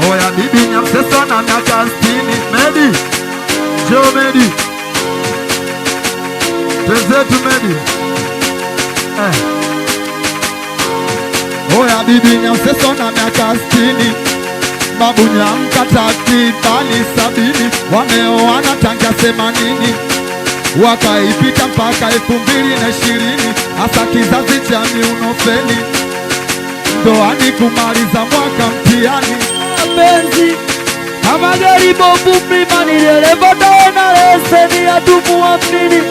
Oya bibi Nyamseso na miaka 60. Medi, Joe Medi, Tezetu Medi. Oya bibi Nyamseso na miaka 60. Babu Nyamka takribani 70. Wameoana tangia 80. Wakaipita mpaka 2020. Hasa kizazi cha miunofeni. Ndoani kumaliza mwaka mtihani. Mapenzi kama gari bovu mlimani, dereva taona leseni ya tumua mnini.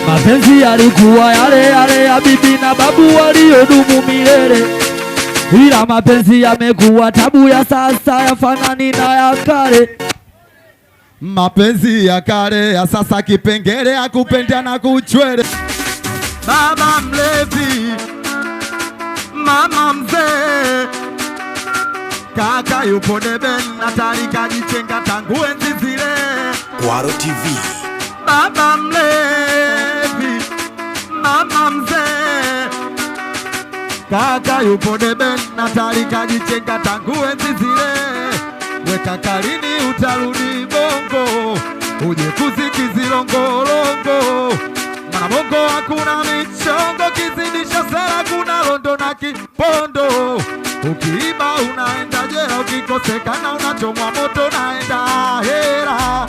Mapenzi yalikuwa yale yale ya bibi na babu waliodumu milele, ila mapenzi yamekuwa tabu ya sasa, yafanani na ya kale. Mapenzi ya kale ya sasa kipengele ya kupenda na kuchwele. Baba mlevi, mama mzee, kaka yupo deben na tarika jichenga tangu enzi zile. Kwaro TV. Baba mlevi, mama mzee, kaka yupo deben na tarika jichenga tangu enzi zile. Weka kalini utarudi bongo, uje kuzikizi longolongo. Mana bongo hakuna michongo, kizidisha sera kuna londo na kipondo. Ukiiba unaenda jela, ukikosekana unachomwa moto naenda hera.